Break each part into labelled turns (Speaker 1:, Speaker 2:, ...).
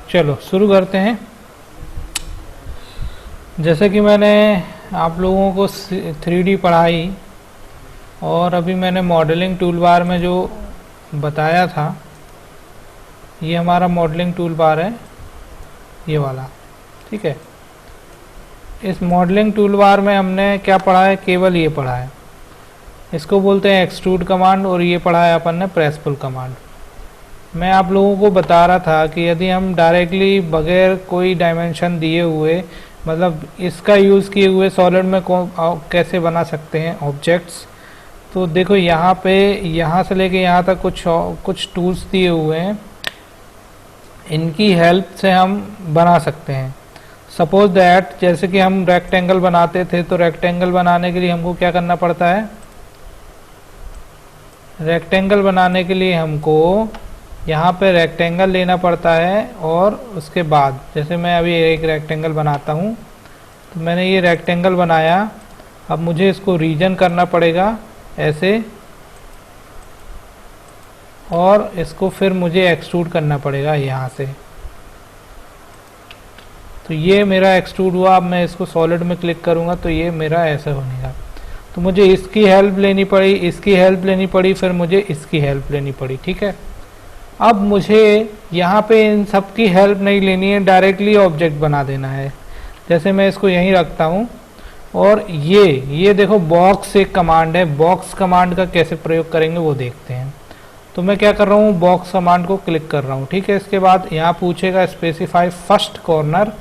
Speaker 1: चलो शुरू करते हैं। जैसे कि मैंने आप लोगों को 3D पढ़ाई और अभी मैंने मॉडलिंग टूल बार में जो बताया था, ये हमारा मॉडलिंग टूल बार है, ये वाला, ठीक है। इस मॉडलिंग टूल बार में हमने क्या पढ़ा है, केवल ये पढ़ा है, इसको बोलते हैं एक्सट्रूड कमांड, और ये पढ़ा है अपन ने प्रेस पुल कमांड। मैं आप लोगों को बता रहा था कि यदि हम डायरेक्टली बगैर कोई डायमेंशन दिए हुए, मतलब इसका यूज़ किए हुए सॉलिड में कैसे बना सकते हैं ऑब्जेक्ट्स, तो देखो यहाँ पे, यहाँ से लेके यहाँ तक कुछ टूल्स दिए हुए हैं, इनकी हेल्प से हम बना सकते हैं। सपोज दैट, जैसे कि हम रेक्टेंगल बनाते थे, तो रेक्टेंगल बनाने के लिए हमको क्या करना पड़ता है, रेक्टेंगल बनाने के लिए हमको यहाँ पे रेक्टेंगल लेना पड़ता है, और उसके बाद जैसे मैं अभी एक रेक्टेंगल बनाता हूँ, तो मैंने ये रेक्टेंगल बनाया, अब मुझे इसको रीजन करना पड़ेगा ऐसे, और इसको फिर मुझे एक्सट्रूड करना पड़ेगा यहाँ से। तो ये मेरा एक्सट्रूड हुआ। अब मैं इसको सॉलिड में क्लिक करूँगा तो ये मेरा ऐसे बनेगा। तो मुझे इसकी हेल्प लेनी पड़ी, इसकी हेल्प लेनी पड़ी, फिर मुझे इसकी हेल्प लेनी पड़ी, ठीक है। अब मुझे यहाँ पे इन सब की हेल्प नहीं लेनी है, डायरेक्टली ऑब्जेक्ट बना देना है। जैसे मैं इसको यहीं रखता हूँ, और ये देखो बॉक्स एक कमांड है, बॉक्स कमांड का कैसे प्रयोग करेंगे वो देखते हैं। तो मैं क्या कर रहा हूँ, बॉक्स कमांड को क्लिक कर रहा हूँ, ठीक है। इसके बाद यहाँ पूछेगा स्पेसिफाई फर्स्ट कॉर्नर,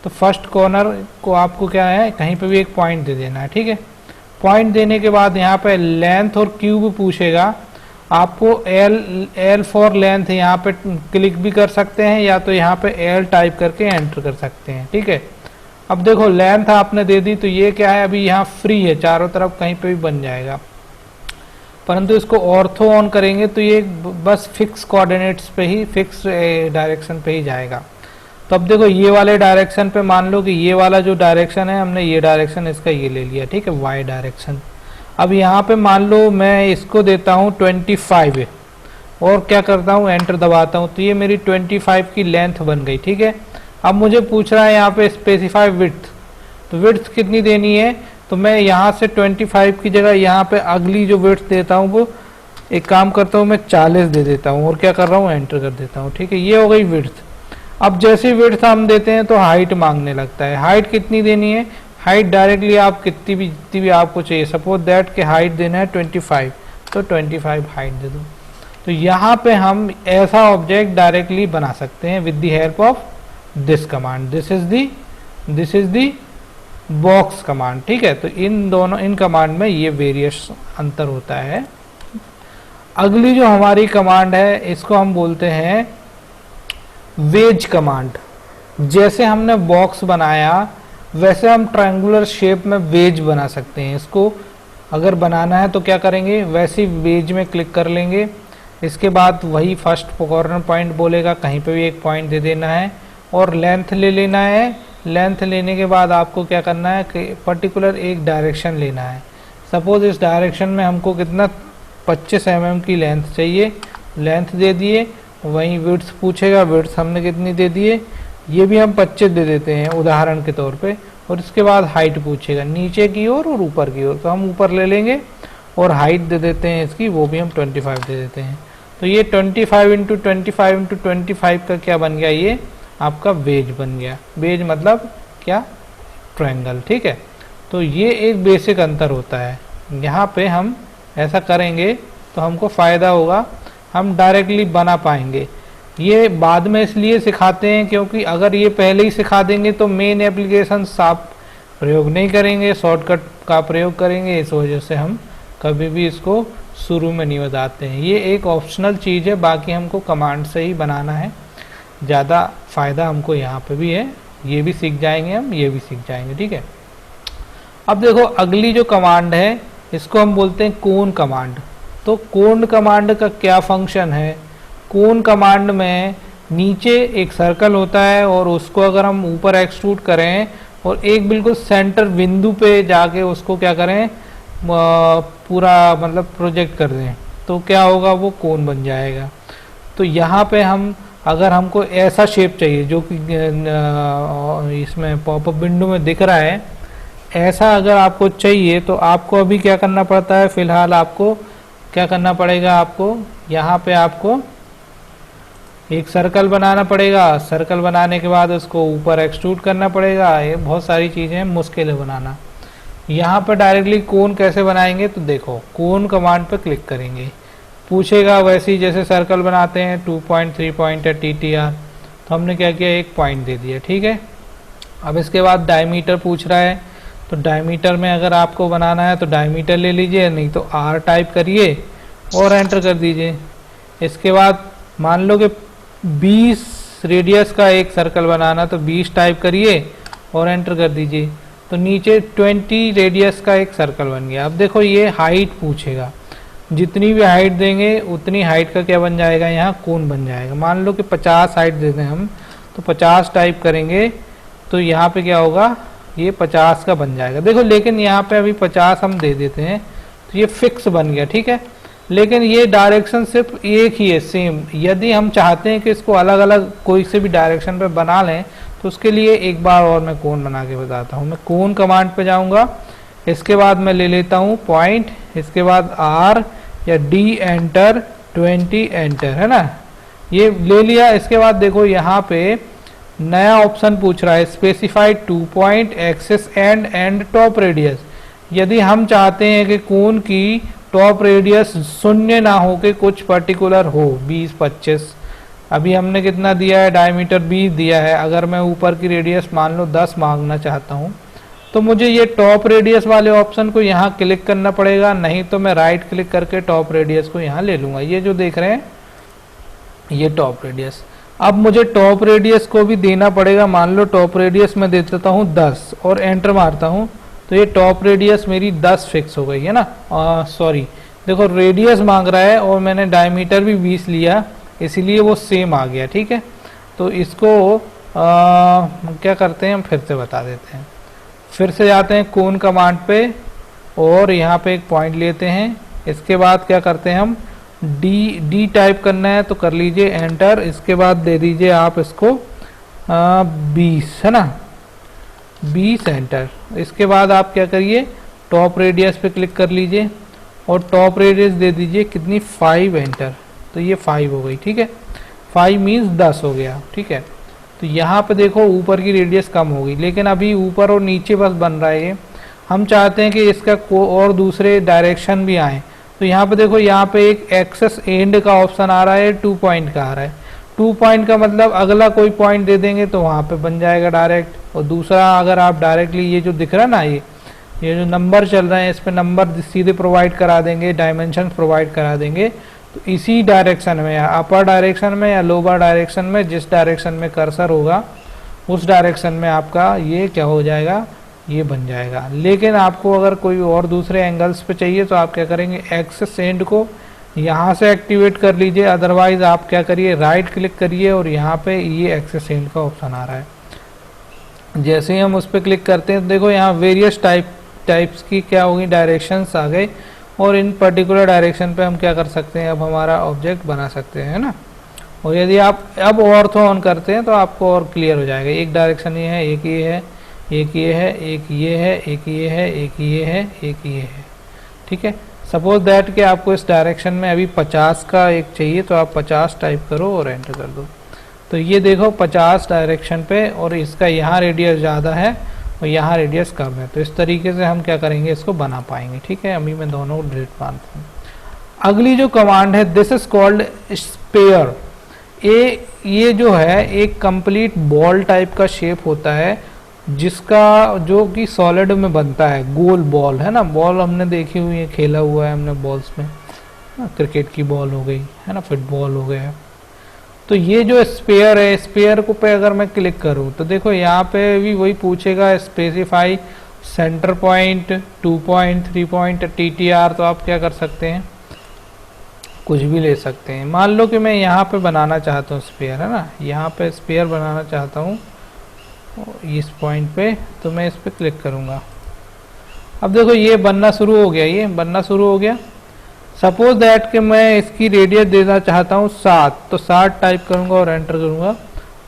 Speaker 1: तो फर्स्ट कॉर्नर को आपको क्या है, कहीं पे भी एक पॉइंट दे देना है, ठीक है। पॉइंट देने के बाद यहाँ पे लेंथ और क्यूब पूछेगा, आपको एल फॉर लेंथ यहाँ पे क्लिक भी कर सकते हैं, या तो यहाँ पे एल टाइप करके एंटर कर सकते हैं, ठीक है। अब देखो लेंथ आपने दे दी, तो ये क्या है, अभी यहाँ फ्री है, चारों तरफ कहीं पे भी बन जाएगा। परंतु इसको ऑर्थो ऑन करेंगे तो ये बस फिक्स कोऑर्डिनेट्स पे ही, फिक्स डायरेक्शन पे ही जाएगा। तो अब देखो ये वाले डायरेक्शन पे, मान लो कि ये वाला जो डायरेक्शन है, हमने ये डायरेक्शन इसका ये ले लिया, ठीक है, वाई डायरेक्शन। अब यहाँ पे मान लो मैं इसको देता हूँ 25, और क्या करता हूँ, एंटर दबाता हूँ, तो ये मेरी 25 की लेंथ बन गई, ठीक है। अब मुझे पूछ रहा है यहाँ पे स्पेसिफाई विड्थ, तो विड्थ कितनी देनी है, तो मैं यहाँ से 25 की जगह यहाँ पे अगली जो विड्थ देता हूँ, वो एक काम करता हूँ, मैं 40 दे देता हूँ, और क्या कर रहा हूँ, एंटर कर देता हूँ, ठीक है। ये हो गई विड्थ। अब जैसे विड्थ हम देते हैं तो हाइट मांगने लगता है। हाइट कितनी देनी है, हाइट डायरेक्टली आप जितनी भी आपको चाहिए, सपोज दैट कि हाइट देना है 25, तो 25 हाइट दे दो। तो यहाँ पे हम ऐसा ऑब्जेक्ट डायरेक्टली बना सकते हैं with the help of this command. This is the box command, ठीक है। तो इन कमांड में ये वेरियस अंतर होता है। अगली जो हमारी कमांड है, इसको हम बोलते हैं वेज कमांड। जैसे हमने बॉक्स बनाया, वैसे हम ट्रायंगुलर शेप में वेज बना सकते हैं। इसको अगर बनाना है तो क्या करेंगे, वैसे वेज में क्लिक कर लेंगे। इसके बाद वही फर्स्ट कॉर्नर पॉइंट बोलेगा, कहीं पे भी एक पॉइंट दे देना है, और लेंथ ले लेना है। लेंथ लेने के बाद आपको क्या करना है कि पर्टिकुलर एक डायरेक्शन लेना है। सपोज इस डायरेक्शन में हमको कितना 25 mm की लेंथ चाहिए, लेंथ दे दिए। वहीं विड्थ पूछेगा, विड्थ हमने कितनी दे दिए, ये भी हम 25 दे देते हैं उदाहरण के तौर पे। और इसके बाद हाइट पूछेगा, नीचे की ओर और ऊपर की ओर, तो हम ऊपर ले लेंगे, और हाइट दे देते हैं इसकी, वो भी हम 25 दे देते हैं। तो ये 25 इंटू 25 का क्या बन गया, ये आपका वेज बन गया। वेज मतलब क्या, ट्रायंगल, ठीक है। तो ये एक बेसिक अंतर होता है। यहाँ पे हम ऐसा करेंगे तो हमको फ़ायदा होगा, हम डायरेक्टली बना पाएंगे। ये बाद में इसलिए सिखाते हैं क्योंकि अगर ये पहले ही सिखा देंगे तो मेन एप्लीकेशन आप प्रयोग नहीं करेंगे, शॉर्टकट का प्रयोग करेंगे। इस वजह से हम कभी भी इसको शुरू में नहीं बताते हैं। ये एक ऑप्शनल चीज़ है, बाकी हमको कमांड से ही बनाना है। ज़्यादा फ़ायदा हमको यहाँ पे भी है, ये भी सीख जाएंगे हम, ये भी सीख जाएंगे, ठीक है। अब देखो अगली जो कमांड है, इसको हम बोलते हैं कोन कमांड। तो कोन कमांड का क्या फंक्शन है, कोन कमांड में नीचे एक सर्कल होता है, और उसको अगर हम ऊपर एक्सट्रूड करें और एक बिल्कुल सेंटर बिंदु पे जाके उसको क्या करें, पूरा मतलब प्रोजेक्ट कर दें, तो क्या होगा, वो कोन बन जाएगा। तो यहाँ पे हम अगर हमको ऐसा शेप चाहिए जो कि इसमें पॉपअप विंडो में दिख रहा है, ऐसा अगर आपको चाहिए तो आपको अभी क्या करना पड़ता है, फिलहाल आपको क्या करना पड़ेगा, आपको यहाँ पे आपको एक सर्कल बनाना पड़ेगा। सर्कल बनाने के बाद उसको ऊपर एक्सट्रूड करना पड़ेगा। ये बहुत सारी चीज़ें मुश्किल है बनाना। यहाँ पर डायरेक्टली कोन कैसे बनाएंगे, तो देखो कोन कमांड पर क्लिक करेंगे, पूछेगा वैसे ही जैसे सर्कल बनाते हैं 2 पॉइंट 3 पॉइंट है TTR, तो हमने क्या किया, एक पॉइंट दे दिया, ठीक है। अब इसके बाद डायमीटर पूछ रहा है, तो डायमीटर में अगर आपको बनाना है तो डायमीटर ले लीजिए, नहीं तो R टाइप करिए और एंटर कर दीजिए। इसके बाद मान लो कि 20 रेडियस का एक सर्कल बनाना, तो 20 टाइप करिए और एंटर कर दीजिए, तो नीचे 20 रेडियस का एक सर्कल बन गया। अब देखो ये हाइट पूछेगा, जितनी भी हाइट देंगे उतनी हाइट का क्या बन जाएगा, यहाँ कोन बन जाएगा। मान लो कि 50 हाइट दे दें हम, तो 50 टाइप करेंगे तो यहाँ पे क्या होगा, ये 50 का बन जाएगा। देखो लेकिन यहाँ पे अभी 50 हम दे देते हैं तो ये फिक्स बन गया, ठीक है। लेकिन ये डायरेक्शन सिर्फ एक ही है, सेम। यदि हम चाहते हैं कि इसको अलग अलग कोई से भी डायरेक्शन पे बना लें, तो उसके लिए एक बार और मैं कोन बना के बताता हूँ। मैं कोन कमांड पे जाऊँगा, इसके बाद मैं ले लेता हूँ पॉइंट, इसके बाद R या D एंटर, 20 एंटर, है ना, ये ले लिया। इसके बाद देखो यहाँ पे नया ऑप्शन पूछ रहा है, specified 2 point axis and top radius. यदि हम चाहते हैं कि कोन की टॉप रेडियस शून्य ना हो के कुछ पर्टिकुलर हो, 20-25, अभी हमने कितना दिया है, डायमीटर 20 दिया है। अगर मैं ऊपर की रेडियस मान लो 10 मांगना चाहता हूँ, तो मुझे ये टॉप रेडियस वाले ऑप्शन को यहाँ क्लिक करना पड़ेगा, नहीं तो मैं राइट क्लिक करके टॉप रेडियस को यहाँ ले लूँगा। ये जो देख रहे हैं ये टॉप रेडियस। अब मुझे टॉप रेडियस को भी देना पड़ेगा। मान लो टॉप रेडियस मैं दे देता हूँ 10 और एंटर मारता हूँ, तो ये टॉप रेडियस मेरी 10 फिक्स हो गई है ना। सॉरी, देखो रेडियस मांग रहा है और मैंने डायमीटर भी 20 लिया, इसीलिए वो सेम आ गया, ठीक है। तो इसको क्या करते हैं, हम फिर से बता देते हैं। फिर से जाते हैं कोन कमांड पे और यहाँ पे एक पॉइंट लेते हैं। इसके बाद क्या करते हैं, हम डी टाइप करना है तो कर लीजिए एंटर। इसके बाद दे दीजिए आप इसको 20, है ना, 20 एंटर। इसके बाद आप क्या करिए, टॉप रेडियस पे क्लिक कर लीजिए और टॉप रेडियस दे दीजिए कितनी, 5 एंटर। तो ये 5 हो गई, ठीक है। 5 मीन्स 10 हो गया, ठीक है। तो यहाँ पे देखो ऊपर की रेडियस कम होगी, लेकिन अभी ऊपर और नीचे बस बन रहा है ये। हम चाहते हैं कि इसका को और दूसरे डायरेक्शन भी आए, तो यहाँ पे देखो, यहाँ पे एक एक्सेस एंड का ऑप्शन आ रहा है, 2 पॉइंट का आ रहा है। 2 पॉइंट का मतलब अगला कोई पॉइंट दे देंगे तो वहाँ पे बन जाएगा डायरेक्ट। और दूसरा अगर आप डायरेक्टली ये जो दिख रहा है ना, ये जो नंबर चल रहे हैं, इस पे नंबर सीधे प्रोवाइड करा देंगे, डायमेंशन प्रोवाइड करा देंगे, तो इसी डायरेक्शन में या अपर डायरेक्शन में या लोअर डायरेक्शन में, जिस डायरेक्शन में कर्सर होगा उस डायरेक्शन में आपका ये क्या हो जाएगा, ये बन जाएगा। लेकिन आपको अगर कोई और दूसरे एंगल्स पे चाहिए तो आप क्या करेंगे, एक्सेस एंड को यहाँ से एक्टिवेट कर लीजिए, अदरवाइज आप क्या करिए, राइट क्लिक करिए और यहाँ पे ये एक्सेस एंड का ऑप्शन आ रहा है। जैसे ही हम उस पर क्लिक करते हैं तो देखो यहाँ वेरियस टाइप्स की क्या होगी, डायरेक्शंस आ गए, और इन पर्टिकुलर डायरेक्शन पे हम क्या कर सकते हैं, अब हमारा ऑब्जेक्ट बना सकते हैं, है ना। और यदि आप अब ऑर्थो ऑन करते हैं तो आपको और क्लियर हो जाएगा। एक डायरेक्शन ये है, एक ये है, एक ये है, एक ये है, एक ये है, एक ये है, एक ये है, ठीक है। सपोज दैट कि आपको इस डायरेक्शन में अभी 50 का एक चाहिए, तो आप 50 टाइप करो और एंटर कर दो। तो ये देखो 50 डायरेक्शन पे, और इसका यहाँ रेडियस ज़्यादा है और यहाँ रेडियस कम है। तो इस तरीके से हम क्या करेंगे, इसको बना पाएंगे, ठीक है। अभी मैं दोनों को डिलीट मारता हूँ। अगली जो कमांड है, दिस इज कॉल्ड स्पेयर। ये जो है एक कंप्लीट बॉल टाइप का शेप होता है, जिसका जो कि सॉलिड में बनता है, गोल बॉल, है ना। बॉल हमने देखी हुई है, खेला हुआ है हमने बॉल्स में, क्रिकेट की बॉल हो गई, है ना, फुटबॉल हो गया। तो ये जो स्पेयर है, स्पेयर को पे अगर मैं क्लिक करूँ तो देखो यहाँ पे भी वही पूछेगा, specify centre point, 2 point, 3 point, TTR। तो आप क्या कर सकते हैं, कुछ भी ले सकते हैं। मान लो कि मैं यहाँ पे बनाना चाहता हूँ स्पेयर, है ना, यहाँ पे स्पेयर बनाना चाहता हूँ इस पॉइंट पे, तो मैं इस पे क्लिक करूँगा। अब देखो ये बनना शुरू हो गया, ये बनना शुरू हो गया। सपोज दैट कि मैं इसकी रेडियस देना चाहता हूँ 7, तो 7 टाइप करूंगा और एंटर करूंगा,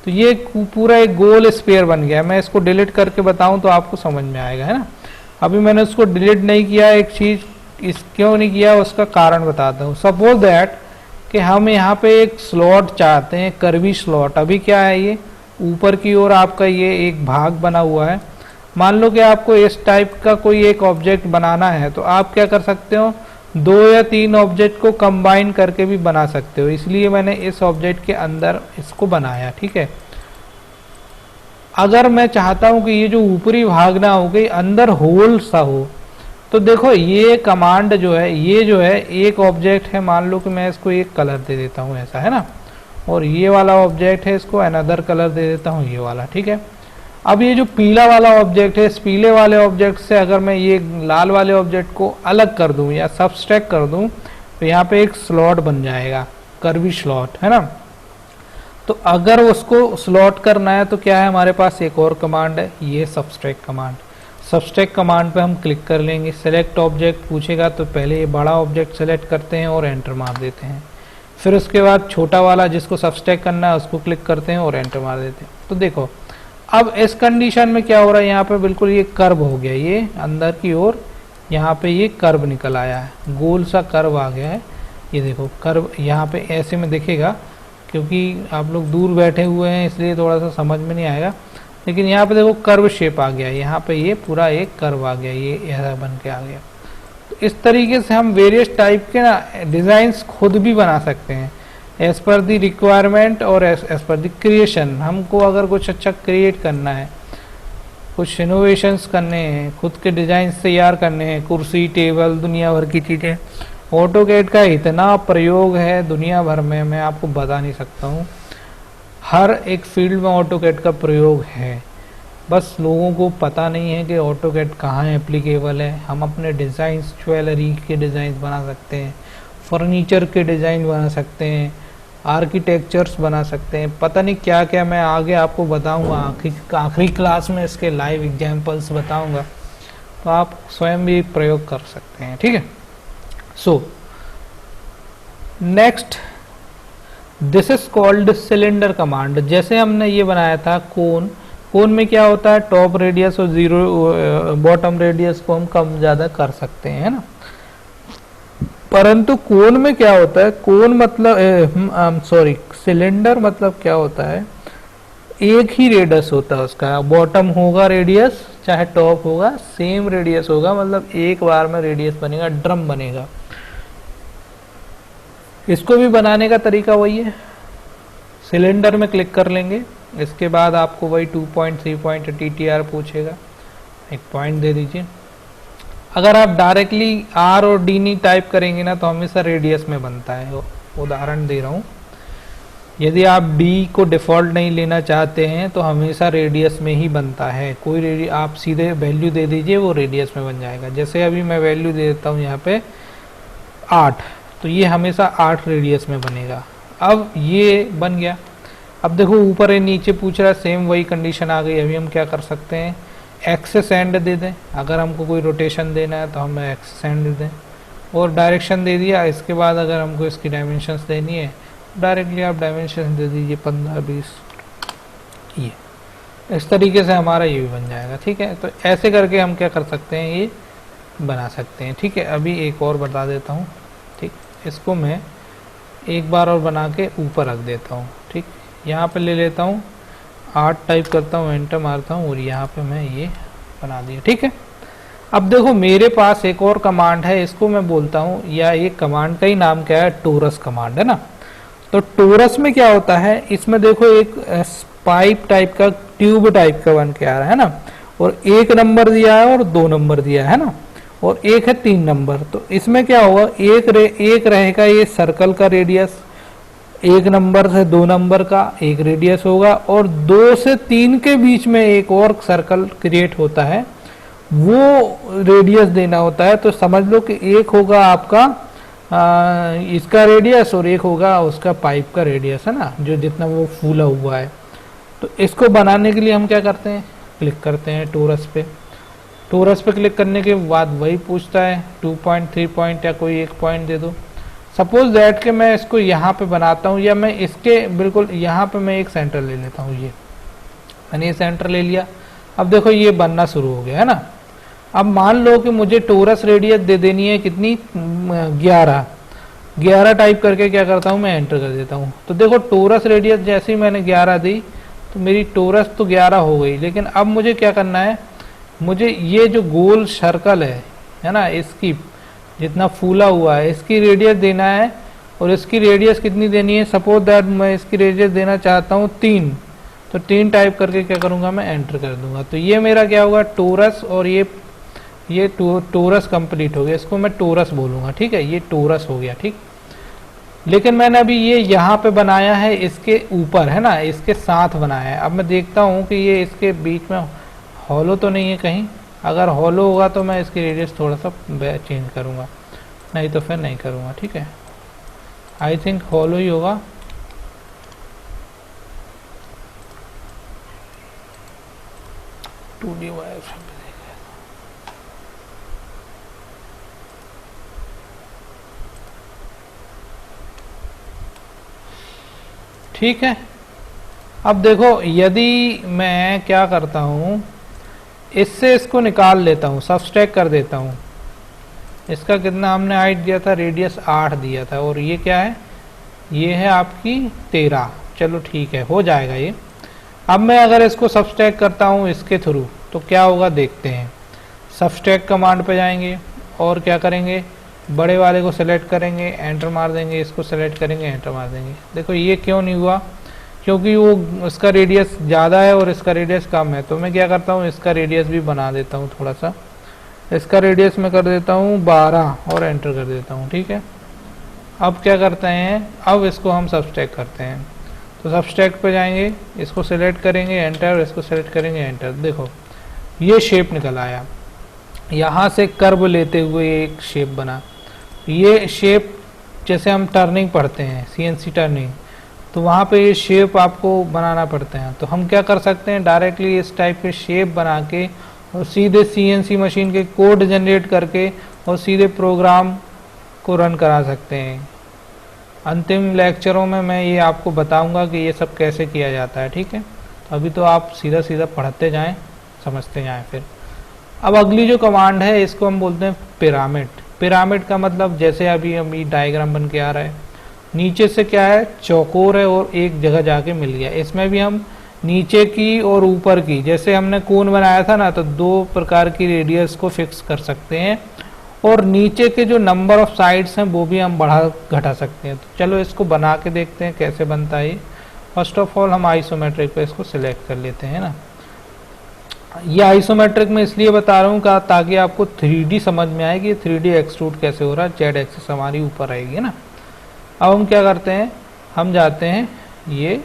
Speaker 1: तो ये पूरा एक गोल स्फीयर बन गया। मैं इसको डिलीट करके बताऊं तो आपको समझ में आएगा, है ना। अभी मैंने उसको डिलीट नहीं किया, एक चीज इस क्यों नहीं किया उसका कारण बताता हूँ। सपोज दैट कि हम यहाँ पे एक स्लॉट चाहते हैं, कर्वी स्लॉट। अभी क्या है, ये ऊपर की ओर आपका ये एक भाग बना हुआ है। मान लो कि आपको इस टाइप का कोई एक ऑब्जेक्ट बनाना है, तो आप क्या कर सकते हो, 2 या 3 ऑब्जेक्ट को कंबाइन करके भी बना सकते हो। इसलिए मैंने इस ऑब्जेक्ट के अंदर इसको बनाया, ठीक है। अगर मैं चाहता हूं कि ये जो ऊपरी भाग ना हो गई, अंदर होल सा हो, तो देखो ये कमांड जो है, ये जो है एक ऑब्जेक्ट है, मान लो कि मैं इसको एक कलर दे देता हूं, ऐसा है ना, और ये वाला ऑब्जेक्ट है, इसको अनदर कलर दे देता हूं, ये वाला, ठीक है। अब ये जो पीला वाला ऑब्जेक्ट है, इस पीले वाले ऑब्जेक्ट से अगर मैं ये लाल वाले ऑब्जेक्ट को अलग कर दूं या सबस्ट्रैक्ट कर दूं, तो यहाँ पे एक स्लॉट बन जाएगा, कर्वी स्लॉट, है ना। तो अगर उसको स्लॉट करना है तो क्या है, हमारे पास एक और कमांड है, ये सबस्ट्रैक्ट कमांड। सबस्ट्रैक्ट कमांड पे हम क्लिक कर लेंगे, सेलेक्ट ऑब्जेक्ट पूछेगा तो पहले ये बड़ा ऑब्जेक्ट सेलेक्ट करते हैं और एंटर मार देते हैं। फिर उसके बाद छोटा वाला जिसको सबस्ट्रैक्ट करना है उसको क्लिक करते हैं और एंटर मार देते हैं। तो देखो अब इस कंडीशन में क्या हो रहा है, यहाँ पे बिल्कुल ये कर्व हो गया, ये अंदर की ओर यहाँ पे ये कर्व निकल आया है, गोल सा कर्व आ गया है। ये देखो कर्व यहाँ पे ऐसे में दिखेगा, क्योंकि आप लोग दूर बैठे हुए हैं इसलिए थोड़ा सा समझ में नहीं आएगा, लेकिन यहाँ पे देखो कर्व शेप आ गया, यहाँ पे ये पूरा एक कर्व आ गया, ये ऐसा बन के आ गया। तो इस तरीके से हम वेरियस टाइप के ना डिज़ाइंस खुद भी बना सकते हैं, एज पर दी रिक्वायरमेंट और एज पर दी क्रिएशन। हमको अगर कुछ अच्छा क्रिएट करना है, कुछ इनोवेशंस करने हैं, खुद के डिजाइन तैयार करने हैं, कुर्सी टेबल दुनिया भर की चीज़ें, ऑटोकैड का इतना प्रयोग है दुनिया भर में, मैं आपको बता नहीं सकता हूँ। हर एक फील्ड में ऑटोकैड का प्रयोग है, बस लोगों को पता नहीं है कि ऑटोकैड कहाँ एप्लीकेबल है। हम अपने डिज़ाइंस, ज्वेलरी के डिज़ाइन बना सकते हैं, फर्नीचर के डिज़ाइन बना सकते हैं, आर्किटेक्चर्स बना सकते हैं, पता नहीं क्या क्या। मैं आगे आपको बताऊंगा, आखिरी क्लास में इसके लाइव एग्जांपल्स बताऊंगा, तो आप स्वयं भी प्रयोग कर सकते हैं, ठीक है। So next, this is called cylinder command. जैसे हमने ये बनाया था कोन, कोन में क्या होता है, टॉप रेडियस और जीरो बॉटम रेडियस को हम कम ज़्यादा कर सकते हैं, है ना। परंतु कोन में क्या होता है, कोन मतलब सिलेंडर मतलब क्या होता है, एक ही रेडियस होता है उसका, बॉटम होगा रेडियस चाहे टॉप होगा सेम रेडियस होगा, मतलब एक बार में रेडियस बनेगा, ड्रम बनेगा। इसको भी बनाने का तरीका वही है, सिलेंडर में क्लिक कर लेंगे, इसके बाद आपको वही 2 पॉइंट 3 पॉइंट TTR पूछेगा, एक पॉइंट दे दीजिए। अगर आप डायरेक्टली R और D नहीं टाइप करेंगे ना तो हमेशा रेडियस में बनता है। उदाहरण दे रहा हूँ, यदि आप D को डिफ़ॉल्ट नहीं लेना चाहते हैं तो हमेशा रेडियस में ही बनता है। कोई आप सीधे वैल्यू दे दीजिए, वो रेडियस में बन जाएगा। जैसे अभी मैं वैल्यू दे देता हूँ यहाँ पे 8, तो ये हमेशा 8 रेडियस में बनेगा। अब ये बन गया। अब देखो ऊपर है नीचे पूछ रहा है, सेम वही कंडीशन आ गई। अभी हम क्या कर सकते हैं, एक्सेस एंड दे दें। अगर हमको कोई रोटेशन देना है तो हम एक्सेस एंड दे दें, और डायरेक्शन दे दिया। इसके बाद अगर हमको इसकी डायमेंशंस देनी है, डायरेक्टली आप डायमेंशन दे दीजिए 15-20, ये इस तरीके से हमारा ये भी बन जाएगा, ठीक है। तो ऐसे करके हम क्या कर सकते हैं, ये बना सकते हैं, ठीक है। अभी एक और बता देता हूँ, ठीक। इसको मैं एक बार और बना के ऊपर रख देता हूँ, ठीक। यहाँ पे ले लेता हूँ 8 टाइप करता हूँ, एंटर मारता हूँ और यहाँ पे मैं ये बना दिया, ठीक है। अब देखो मेरे पास एक और कमांड है, इसको मैं बोलता हूँ, या ये कमांड का ही नाम क्या है, टोरस कमांड है ना। तो टोरस में क्या होता है, इसमें देखो एक पाइप टाइप का, ट्यूब टाइप का बन के आ रहा है ना, और 1 नंबर दिया है और 2 नंबर दिया है ना, और एक है 3 नंबर। तो इसमें क्या होगा, एक रहेगा ये सर्कल का रेडियस, 1 नंबर से 2 नंबर का एक रेडियस होगा, और 2 से 3 के बीच में एक और सर्कल क्रिएट होता है, वो रेडियस देना होता है। तो समझ लो कि एक होगा आपका इसका रेडियस और एक होगा उसका पाइप का रेडियस, है ना, जो जितना वो फूला हुआ है। तो इसको बनाने के लिए हम क्या करते हैं, क्लिक करते हैं टोरस पे, टोरस पे क्लिक करने के बाद वही पूछता है 2 पॉइंट 3 पॉइंट या कोई एक पॉइंट दे दो। सपोज दैट कि मैं इसको यहाँ पे बनाता हूँ या मैं इसके बिल्कुल यहाँ पे मैं एक सेंटर ले लेता हूँ, ये मैंने ये सेंटर ले लिया। अब देखो ये बनना शुरू हो गया है ना। अब मान लो कि मुझे टोरस रेडियस दे देनी है कितनी, 11 टाइप करके क्या करता हूँ मैं एंटर कर देता हूँ। तो देखो टोरस रेडियस जैसे ही मैंने 11 दी तो मेरी टोरस तो 11 हो गई, लेकिन अब मुझे क्या करना है, मुझे ये जो गोल सर्कल है ना, इसकी जितना फूला हुआ है इसकी रेडियस देना है। और इसकी रेडियस कितनी देनी है, सपोज दैट मैं इसकी रेडियस देना चाहता हूँ 3, तो 3 टाइप करके क्या करूँगा मैं एंटर कर दूंगा। तो ये मेरा क्या होगा टोरस, और ये टोरस कंप्लीट हो गया, इसको मैं टोरस बोलूँगा, ठीक है, ये टोरस हो गया, ठीक। लेकिन मैंने अभी ये यहाँ पे बनाया है इसके ऊपर है ना, इसके साथ बनाया है। अब मैं देखता हूँ कि ये इसके बीच में हॉलो तो नहीं है कहीं, अगर हॉलो होगा तो मैं इसकी रेडियस थोड़ा सा चेंज करूँगा, नहीं तो फिर नहीं करूँगा, ठीक है। आई थिंक हॉलो ही होगा। ठीक है। अब देखो यदि मैं क्या करता हूँ, इससे इसको निकाल लेता हूँ, सबट्रैक्ट कर देता हूँ। इसका कितना हमने हाइट दिया था, रेडियस 8 दिया था, और ये क्या है, ये है आपकी 13। चलो ठीक है, हो जाएगा ये। अब मैं अगर इसको सबट्रैक्ट करता हूँ इसके थ्रू तो क्या होगा देखते हैं। सबट्रैक्ट कमांड पे जाएंगे और क्या करेंगे, बड़े वाले को सेलेक्ट करेंगे, एंटर मार देंगे, इसको सेलेक्ट करेंगे, एंटर मार देंगे। देखो ये क्यों नहीं हुआ, क्योंकि वो इसका रेडियस ज़्यादा है और इसका रेडियस कम है। तो मैं क्या करता हूँ, इसका रेडियस भी बना देता हूँ थोड़ा सा, इसका रेडियस मैं कर देता हूँ 12 और एंटर कर देता हूँ, ठीक है। अब क्या करते हैं, अब इसको हम सबट्रैक्ट करते हैं। तो सबट्रैक्ट पे जाएंगे, इसको सेलेक्ट करेंगे, एंटर, इसको सेलेक्ट करेंगे, एंटर। देखो ये शेप निकल आया, यहाँ से कर्व लेते हुए एक शेप बना। ये शेप जैसे हम टर्निंग पढ़ते हैं, CNC टर्निंग, तो वहाँ पे ये शेप आपको बनाना पड़ते हैं। तो हम क्या कर सकते हैं, डायरेक्टली इस टाइप के शेप बना के और सीधे CNC मशीन के कोड जनरेट करके और सीधे प्रोग्राम को रन करा सकते हैं। अंतिम लेक्चरों में मैं ये आपको बताऊंगा कि ये सब कैसे किया जाता है, ठीक है। तो अभी तो आप सीधा सीधा पढ़ते जाएं, समझते जाएं। फिर अब अगली जो कमांड है इसको हम बोलते हैं पिरामिड। पिरामिड का मतलब जैसे अभी डायग्राम बन के आ रहा है, नीचे से क्या है चौकोर है और एक जगह जाके मिल गया। इसमें भी हम नीचे की और ऊपर की, जैसे हमने कोन बनाया था ना, तो 2 प्रकार की रेडियस को फिक्स कर सकते हैं, और नीचे के जो नंबर ऑफ साइड्स हैं वो भी हम बढ़ा घटा सकते हैं। तो चलो इसको बना के देखते हैं कैसे बनता है। फर्स्ट ऑफ ऑल हम आइसोमेट्रिक पे इसको सिलेक्ट कर लेते हैं ना। ये आइसोमेट्रिक में इसलिए बता रहा हूँ ताकि आपको 3D समझ में आए कि 3D एक्सट्रूड कैसे हो रहा है। जेड एक्सिस हमारी ऊपर आएगी ना। अब हम क्या करते हैं, हम जाते हैं ये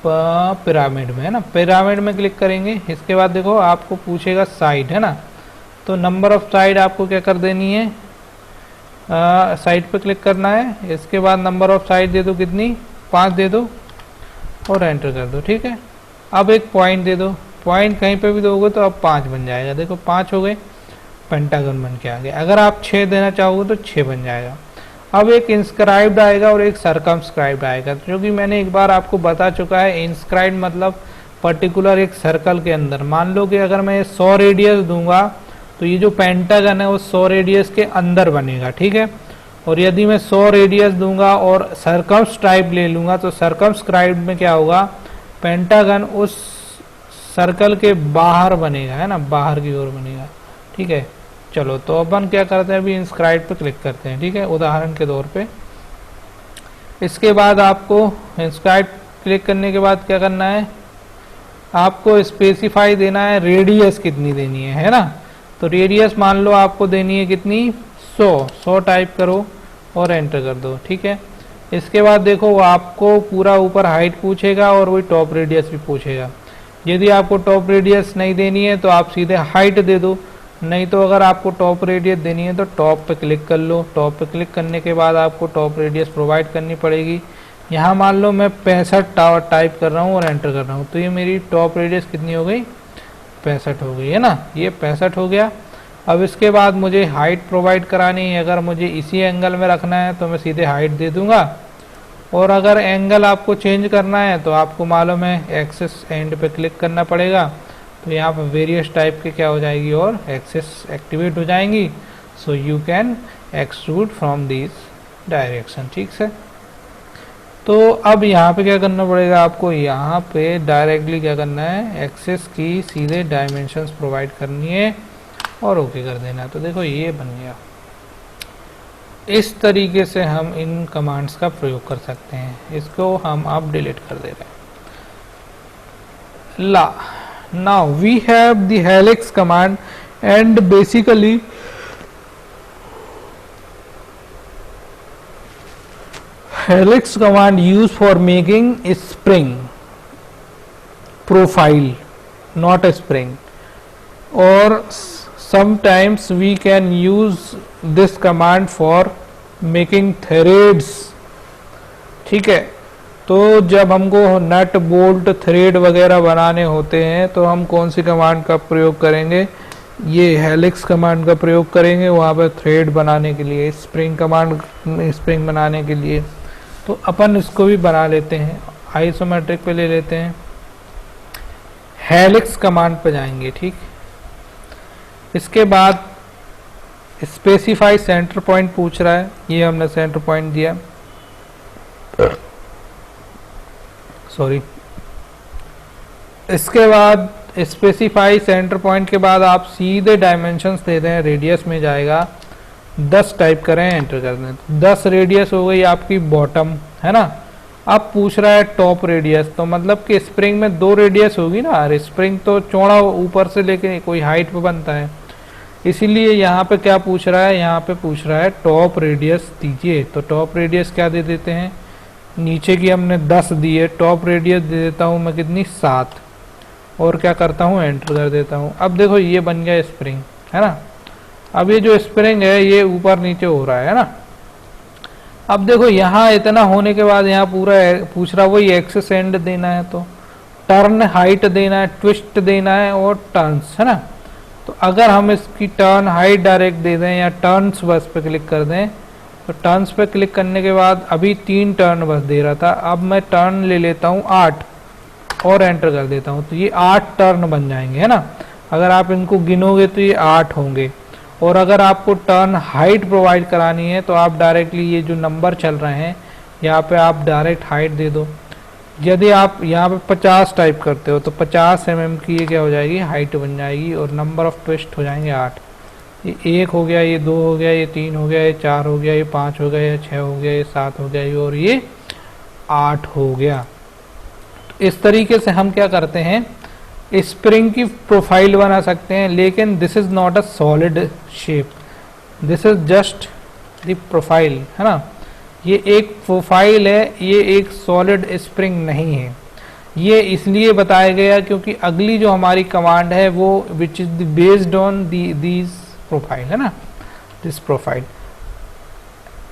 Speaker 1: पिरामिड में है ना, पिरामिड में क्लिक करेंगे। इसके बाद देखो आपको पूछेगा साइड है ना, तो नंबर ऑफ साइड आपको क्या कर देनी है, साइड पे क्लिक करना है। इसके बाद नंबर ऑफ साइड दे दो कितनी, 5 दे दो और एंटर कर दो, ठीक है। अब एक पॉइंट दे दो, पॉइंट कहीं पे भी दोगे तो अब 5 बन जाएगा। देखो 5 हो गए, पेंटागन बन के आ गया। अगर आप 6 देना चाहोगे तो 6 बन जाएगा। अब एक इंस्क्राइब्ड आएगा और एक सरकमस्क्राइब्ड आएगा, जो कि मैंने एक बार आपको बता चुका है। इंस्क्राइब्ड मतलब पर्टिकुलर एक सर्कल के अंदर। मान लो कि अगर मैं 100 रेडियस दूंगा तो ये जो पेंटागन है वो 100 रेडियस के अंदर बनेगा, ठीक है। और यदि मैं 100 रेडियस दूंगा और सरकमस्क्राइब ले लूंगा तो सरकमस्क्राइब में क्या होगा, पेंटागन उस सर्कल के बाहर बनेगा है ना, बाहर की ओर बनेगा, ठीक है। चलो तो अपन क्या करते हैं, अभी इंस्क्राइब पे क्लिक करते हैं, ठीक है, उदाहरण के तौर पे। इसके बाद आपको इंस्क्राइब क्लिक करने के बाद क्या करना है, आपको स्पेसिफाई देना है रेडियस कितनी देनी है ना। तो रेडियस मान लो आपको देनी है कितनी, 100 टाइप करो और एंटर कर दो, ठीक है। इसके बाद देखो वो आपको पूरा ऊपर हाइट पूछेगा और वही टॉप रेडियस भी पूछेगा। यदि आपको टॉप रेडियस नहीं देनी है तो आप सीधे हाइट दे दो, नहीं तो अगर आपको टॉप रेडियस देनी है तो टॉप पे क्लिक कर लो। टॉप पे क्लिक करने के बाद आपको टॉप रेडियस प्रोवाइड करनी पड़ेगी। यहाँ मान लो मैं 65 टाइप कर रहा हूँ और एंटर कर रहा हूँ, तो ये मेरी टॉप रेडियस कितनी हो गई, 65 हो गई है ना, ये 65 हो गया। अब इसके बाद मुझे हाइट प्रोवाइड करानी है, अगर मुझे इसी एंगल में रखना है तो मैं सीधे हाइट दे दूंगा, और अगर एंगल आपको चेंज करना है तो आपको मालूम है एक्सिस एंड पे क्लिक करना पड़ेगा। तो यहाँ पर वेरियस टाइप के क्या हो जाएगी और एक्सिस एक्टिवेट हो जाएंगी। So you can extrude from this direction, ठीक है। तो अब यहाँ पे क्या करना पड़ेगा आपको, यहाँ पे डायरेक्टली क्या करना है, एक्सिस की सीधे डायमेंशंस प्रोवाइड करनी है और ओके कर देना है। तो देखो ये बन गया। इस तरीके से हम इन कमांड्स का प्रयोग कर सकते हैं। इसको हम अब डिलीट कर दे रहे हैं। ला now we have the helix command and basically helix command use for making spring profile, not a spring, or sometimes we can use this command for making threads, ठीक है। तो जब हमको नट बोल्ट थ्रेड वगैरह बनाने होते हैं तो हम कौन सी कमांड का प्रयोग करेंगे, ये हेलिक्स कमांड का प्रयोग करेंगे वहाँ पर थ्रेड बनाने के लिए, स्प्रिंग कमांड स्प्रिंग बनाने के लिए। तो अपन इसको भी बना लेते हैं, आइसोमेट्रिक पे ले लेते हैं, हेलिक्स कमांड पे जाएंगे, ठीक। इसके बाद स्पेसिफाई सेंटर पॉइंट पूछ रहा है, ये हमने सेंटर पॉइंट दिया, सॉरी। इसके बाद स्पेसिफाई सेंटर पॉइंट के बाद आप सीधे डायमेंशंस दे दें, रेडियस में जाएगा 10 टाइप करें, एंटर कर दें। 10 रेडियस हो गई आपकी बॉटम, है ना। अब पूछ रहा है टॉप रेडियस, तो मतलब कि स्प्रिंग में 2 रेडियस होगी ना, अरे स्प्रिंग तो चौड़ा ऊपर से लेके कोई हाइट पे बनता है, इसीलिए यहाँ पे क्या पूछ रहा है, यहाँ पे पूछ रहा है टॉप रेडियस दीजिए। तो टॉप रेडियस क्या दे देते हैं, नीचे की हमने 10 दी है, टॉप रेडियस दे देता हूँ मैं कितनी, 7, और क्या करता हूँ, एंटर कर देता हूँ। अब देखो ये बन गया स्प्रिंग, है ना। अब ये जो स्प्रिंग है ये ऊपर नीचे हो रहा है ना। अब देखो यहाँ इतना होने के बाद यहाँ पूरा पूछ रहा वही एक्सिस एंड देना है, तो टर्न हाइट देना है, ट्विस्ट देना है और टर्न्स, है ना। तो अगर हम इसकी टर्न हाइट डायरेक्ट दे दें या टर्न्स बस पे क्लिक कर दें, तो टर्न्स पे क्लिक करने के बाद अभी 3 टर्न बस दे रहा था, अब मैं टर्न ले लेता हूँ 8 और एंटर कर देता हूँ। तो ये 8 टर्न बन जाएंगे, है ना। अगर आप इनको गिनोगे तो ये 8 होंगे। और अगर आपको टर्न हाइट प्रोवाइड करानी है तो आप डायरेक्टली ये जो नंबर चल रहे हैं यहाँ पे आप डायरेक्ट हाइट दे दो। यदि आप यहाँ पे 50 टाइप करते हो तो 50 mm की ये क्या हो जाएगी, हाइट बन जाएगी, और नंबर ऑफ ट्विस्ट हो जाएंगे 8। ये 1 हो गया, ये 2 हो गया, ये 3 हो गया, ये 4 हो गया, ये 5 हो गया, ये 6 हो गया, ये 7 हो गया, और ये 8 हो गया। तो इस तरीके से हम क्या करते हैं, स्प्रिंग की प्रोफाइल बना सकते हैं, लेकिन this is not a solid shape, this is just the profile, है ना। ये एक प्रोफाइल है, ये एक सॉलिड स्प्रिंग नहीं है। ये इसलिए बताया गया क्योंकि अगली जो हमारी कमांड है वो which is based on these profile, है ना, दिस प्रोफाइल।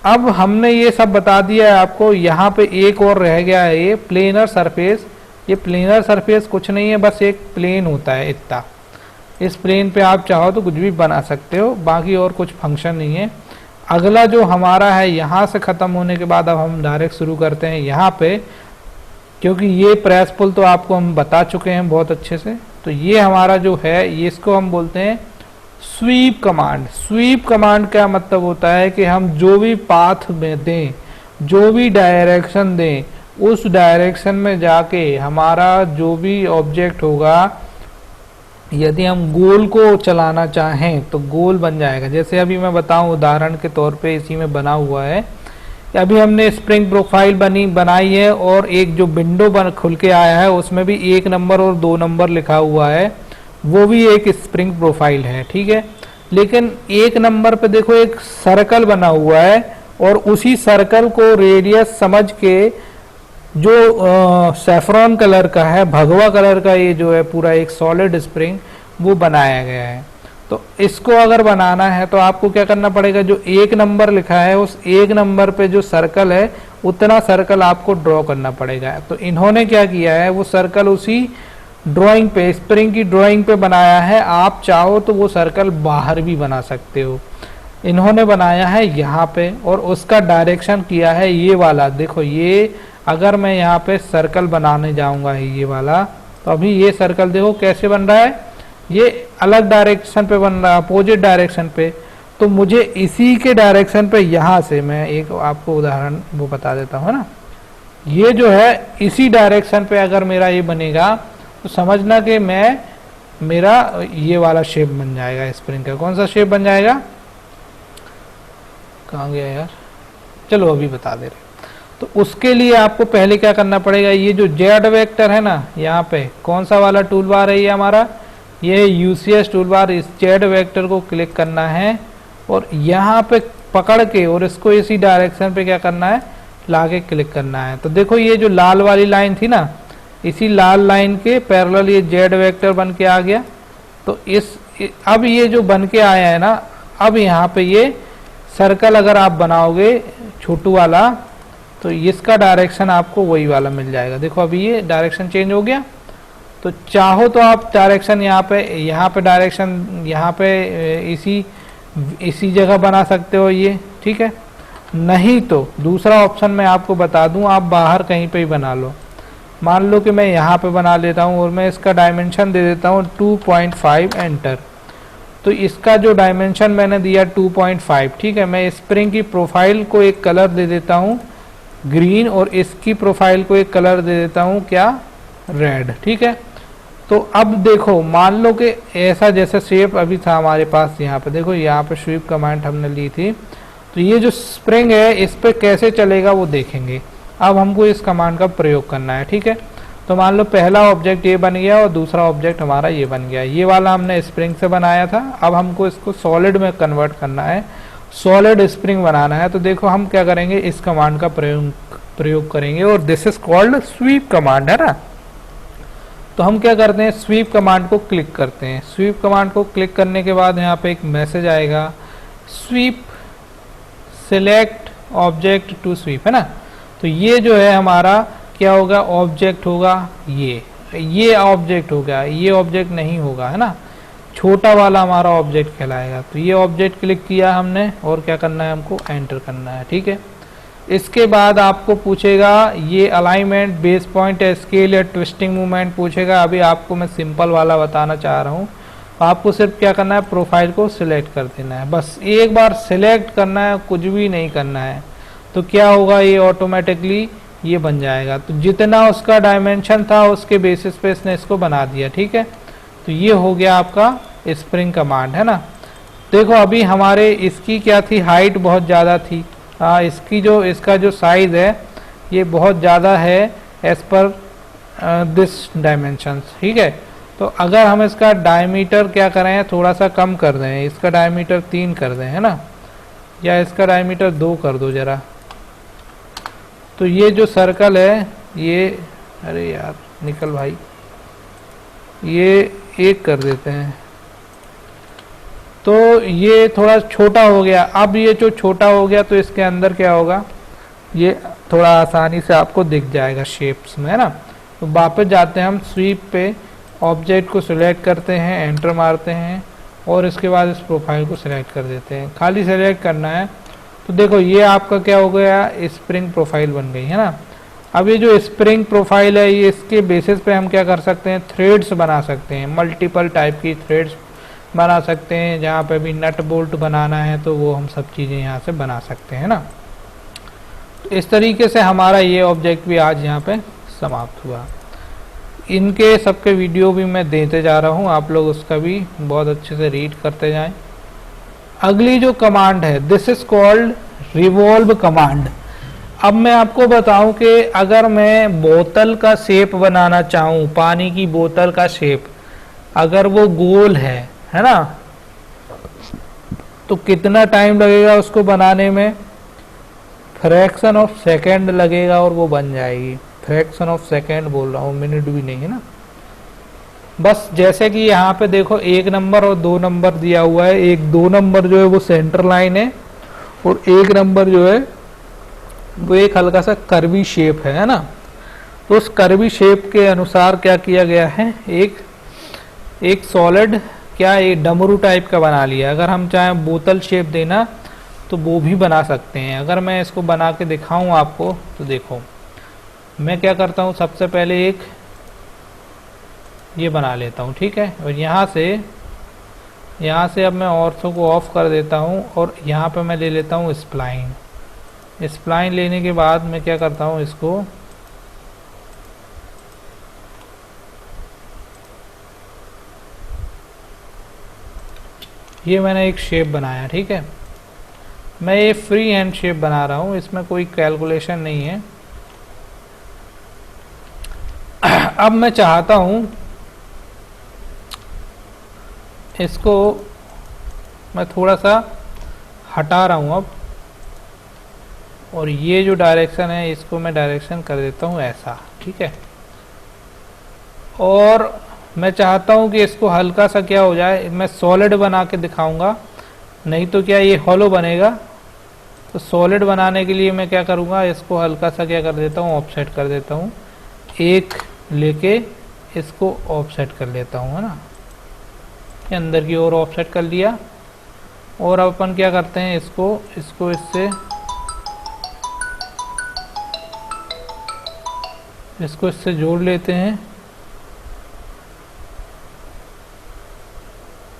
Speaker 1: अब हमने ये सब बता दिया है आपको। यहाँ पे एक और रह गया है, ये प्लेनर सरफेस। ये प्लेनर सरफेस कुछ नहीं है, बस एक प्लेन होता है इतना। इस प्लेन पे आप चाहो तो कुछ भी बना सकते हो, बाकी और कुछ फंक्शन नहीं है। अगला जो हमारा है यहाँ से ख़त्म होने के बाद अब हम डायरेक्ट शुरू करते हैं यहाँ पे, क्योंकि ये प्रेस पुल तो आपको हम बता चुके हैं बहुत अच्छे से। तो ये हमारा जो है ये इसको हम बोलते हैं स्वीप कमांड। स्वीप कमांड का मतलब होता है कि हम जो भी पाथ में दें, जो भी डायरेक्शन दें, उस डायरेक्शन में जाके हमारा जो भी ऑब्जेक्ट होगा, यदि हम गोल को चलाना चाहें तो गोल बन जाएगा। जैसे अभी मैं बताऊं उदाहरण के तौर पे, इसी में बना हुआ है। अभी हमने स्प्रिंग प्रोफाइल बनाई है और एक जो विंडो खुल के आया है उसमें भी 1 नंबर और 2 नंबर लिखा हुआ है, वो भी एक स्प्रिंग प्रोफाइल है, ठीक है। लेकिन 1 नंबर पे देखो एक सर्कल बना हुआ है और उसी सर्कल को रेडियस समझ के जो सैफरॉन कलर का है, भगवा कलर का, ये जो है पूरा एक सॉलिड स्प्रिंग वो बनाया गया है। तो इसको अगर बनाना है तो आपको क्या करना पड़ेगा, जो 1 नंबर लिखा है उस 1 नंबर पे जो सर्कल है उतना सर्कल आपको ड्रॉ करना पड़ेगा। तो इन्होंने क्या किया है, वो सर्कल उसी ड्राइंग पे, स्प्रिंग की ड्राइंग पे बनाया है। आप चाहो तो वो सर्कल बाहर भी बना सकते हो। इन्होंने बनाया है यहाँ पे और उसका डायरेक्शन किया है ये वाला। देखो ये अगर मैं यहाँ पे सर्कल बनाने जाऊंगा ये वाला, तो अभी ये सर्कल देखो कैसे बन रहा है, ये अलग डायरेक्शन पे बन रहा है, अपोजिट डायरेक्शन पे। तो मुझे इसी के डायरेक्शन पे यहाँ से मैं एक आपको उदाहरण वो बता देता हूँ ना, ये जो है इसी डायरेक्शन पे अगर मेरा ये बनेगा तो समझना कि मेरा ये वाला शेप बन जाएगा स्प्रिंग का। कौन सा शेप बन जाएगा, कहाँ गया यार, चलो अभी बता दे रहे। तो उसके लिए आपको पहले क्या करना पड़ेगा, ये जो जेड वेक्टर है ना, यहाँ पे कौन सा वाला टूल बार है ये हमारा, ये यूसीएस टूल बार। इस जेड वेक्टर को क्लिक करना है और यहाँ पे पकड़ के और इसको इसी डायरेक्शन पे क्या करना है, लाके क्लिक करना है। तो देखो ये जो लाल वाली लाइन थी ना, इसी लाल लाइन के पैरेलल ये जेड वेक्टर बन के आ गया। तो अब ये जो बन के आया है ना, अब यहाँ पे ये सर्कल अगर आप बनाओगे छोटू वाला, तो इसका डायरेक्शन आपको वही वाला मिल जाएगा। देखो अभी ये डायरेक्शन चेंज हो गया। तो चाहो तो आप डायरेक्शन यहाँ पे डायरेक्शन यहाँ पे इसी जगह बना सकते हो ये, ठीक है। नहीं तो दूसरा ऑप्शन मैं आपको बता दूं, आप बाहर कहीं पे ही बना लो। मान लो कि मैं यहाँ पे बना लेता हूँ और मैं इसका डायमेंशन दे देता हूँ 2.5, एंटर। तो इसका जो डायमेंशन मैंने दिया 2.5, ठीक है। मैं स्प्रिंग की प्रोफाइल को एक कलर दे देता हूँ ग्रीन और इसकी प्रोफाइल को एक कलर दे देता हूँ क्या, रेड, ठीक है। तो अब देखो मान लो कि ऐसा जैसा शेप अभी था हमारे पास, यहाँ पे देखो, यहाँ पे स्वीप कमांड हमने ली थी। तो ये जो स्प्रिंग है इस पे कैसे चलेगा वो देखेंगे। अब हमको इस कमांड का प्रयोग करना है, ठीक है। तो मान लो पहला ऑब्जेक्ट ये बन गया और दूसरा ऑब्जेक्ट हमारा ये बन गया। ये वाला हमने स्प्रिंग से बनाया था, अब हमको इसको सॉलिड में कन्वर्ट करना है, सॉलिड स्प्रिंग बनाना है। तो देखो हम क्या करेंगे, इस कमांड का प्रयोग करेंगे और this is called sweep command, है ना। तो हम क्या करते हैं, स्वीप कमांड को क्लिक करते हैं। स्वीप कमांड को क्लिक करने के बाद यहाँ पे एक मैसेज आएगा, sweep select object to sweep, है ना। तो ये जो है हमारा क्या होगा, ऑब्जेक्ट होगा, ये ऑब्जेक्ट होगा, ये ऑब्जेक्ट नहीं होगा, है ना। छोटा वाला हमारा ऑब्जेक्ट कहलाएगा। तो ये ऑब्जेक्ट क्लिक किया हमने और क्या करना है, हमको एंटर करना है, ठीक है। इसके बाद आपको पूछेगा ये अलाइनमेंट, बेस पॉइंट, स्केल या ट्विस्टिंग मूवमेंट पूछेगा। अभी आपको मैं सिंपल वाला बताना चाह रहा हूँ। आपको सिर्फ क्या करना है, प्रोफाइल को सिलेक्ट कर देना है, बस एक बार सिलेक्ट करना है, कुछ भी नहीं करना है। तो क्या होगा, ये ऑटोमेटिकली ये बन जाएगा। तो जितना उसका डायमेंशन था उसके बेसिस पे इसने इसको बना दिया, ठीक है। तो ये हो गया आपका स्प्रिंग कमांड, है ना। देखो अभी हमारे इसकी क्या थी, हाइट बहुत ज़्यादा थी, इसका जो साइज है ये बहुत ज़्यादा है एज पर दिस डायमेंशंस, ठीक है। तो अगर हम इसका डायमीटर क्या करें, थोड़ा सा कम कर दें, इसका डायमीटर 3 कर दें, है ना, या इसका डायमीटर 2 कर दो जरा। तो ये जो सर्कल है ये, अरे यार निकल भाई, ये 1 कर देते हैं। तो ये थोड़ा छोटा हो गया। अब ये जो छोटा हो गया तो इसके अंदर क्या होगा, ये थोड़ा आसानी से आपको दिख जाएगा शेप्स में, है ना। तो वापस जाते हैं हम स्वीप पे, ऑब्जेक्ट को सिलेक्ट करते हैं, एंटर मारते हैं और इसके बाद इस प्रोफाइल को सिलेक्ट कर देते हैं, खाली सिलेक्ट करना है। तो देखो ये आपका क्या हो गया, स्प्रिंग प्रोफाइल बन गई, है ना। अब ये जो स्प्रिंग प्रोफाइल है ये इसके बेसिस पे हम क्या कर सकते हैं, थ्रेड्स बना सकते हैं, मल्टीपल टाइप की थ्रेड्स बना सकते हैं। जहाँ पे भी नट बोल्ट बनाना है तो वो हम सब चीज़ें यहाँ से बना सकते हैं ना। तो इस तरीके से हमारा ये ऑब्जेक्ट भी आज यहाँ पे समाप्त हुआ। इनके सबके वीडियो भी मैं देते जा रहा हूँ, आप लोग उसका भी बहुत अच्छे से रीड करते जाएं। अगली जो कमांड है, this is called revolve command. अब मैं आपको बताऊं कि अगर मैं बोतल का शेप बनाना चाहूँ, पानी की बोतल का शेप, अगर वो गोल है ना, तो कितना टाइम लगेगा उसको बनाने में, फ्रैक्शन ऑफ सेकंड लगेगा और वो बन जाएगी। फ्रैक्शन ऑफ सेकंड बोल रहा हूँ, मिनट भी नहीं, है ना। बस जैसे कि यहाँ पे देखो 1 नंबर और 2 नंबर दिया हुआ है। 2 नंबर जो है वो सेंटर लाइन है और 1 नंबर जो है वो एक हल्का सा कर्वी शेप है ना। तो उस कर्वी शेप के अनुसार क्या किया गया है, एक सॉलिड क्या एक डमरू टाइप का बना लिया। अगर हम चाहें बोतल शेप देना तो वो भी बना सकते हैं। अगर मैं इसको बना के दिखाऊं आपको तो देखो मैं क्या करता हूं, सबसे पहले एक ये बना लेता हूं, ठीक है। और यहाँ से अब मैं ऑर्थो को ऑफ कर देता हूं और यहाँ पे मैं ले लेता हूं स्प्लाइन। स्प्लाइन लेने के बाद मैं क्या करता हूं, इसको ये मैंने एक शेप बनाया, ठीक है। मैं ये फ्री हैंड शेप बना रहा हूँ, इसमें कोई कैलकुलेशन नहीं है। अब मैं चाहता हूँ इसको मैं थोड़ा सा हटा रहा हूँ अब, और ये जो डायरेक्शन है इसको मैं डायरेक्शन कर देता हूँ ऐसा, ठीक है। और मैं चाहता हूँ कि इसको हल्का सा क्या हो जाए, मैं सॉलिड बना के दिखाऊंगा, नहीं तो क्या ये हॉलो बनेगा। तो सॉलिड बनाने के लिए मैं क्या करूँगा, इसको हल्का सा क्या कर देता हूँ, ऑफसेट कर देता हूँ, एक लेके इसको ऑफसेट कर लेता हूँ, है ना, अंदर की ओर ऑफसेट कर लिया। और अब अपन क्या करते हैं, इसको इससे जोड़ लेते हैं।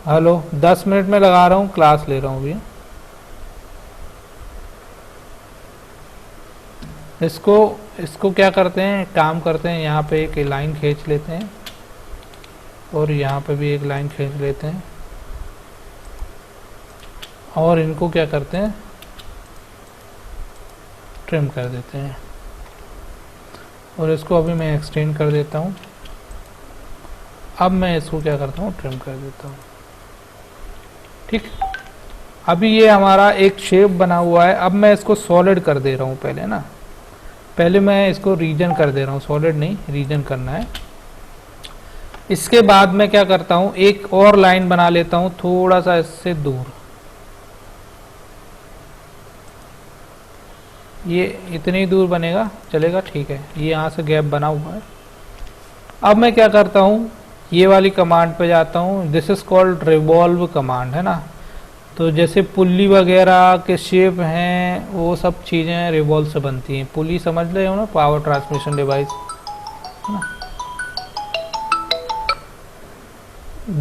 Speaker 1: हेलो, 10 मिनट में लगा रहा हूँ, क्लास ले रहा हूँ भैया। इसको क्या करते हैं, काम करते हैं, यहाँ पे एक लाइन खींच लेते हैं और यहाँ पे भी एक लाइन खींच लेते हैं और इनको क्या करते हैं, ट्रिम कर देते हैं। और इसको अभी मैं एक्सटेंड कर देता हूँ। अब मैं इसको क्या करता हूँ, ट्रिम कर देता हूँ, ठीक। अभी ये हमारा एक शेप बना हुआ है। अब मैं इसको सॉलिड कर दे रहा हूँ पहले मैं इसको रीजन कर दे रहा हूँ, सॉलिड नहीं रीजन करना है। इसके बाद मैं क्या करता हूँ, एक और लाइन बना लेता हूँ थोड़ा सा इससे दूर, ये इतनी दूर बनेगा, चलेगा, ठीक है। ये यहाँ से गैप बना हुआ है। अब मैं क्या करता हूँ, ये वाली कमांड पे जाता हूँ, this is called revolve command, है ना। तो जैसे पुल्ली वगैरह के शेप हैं वो सब चीज़ें रिवॉल्व से बनती हैं। पुल्ली समझ रहे हो ना, पावर ट्रांसमिशन डिवाइस, है ना।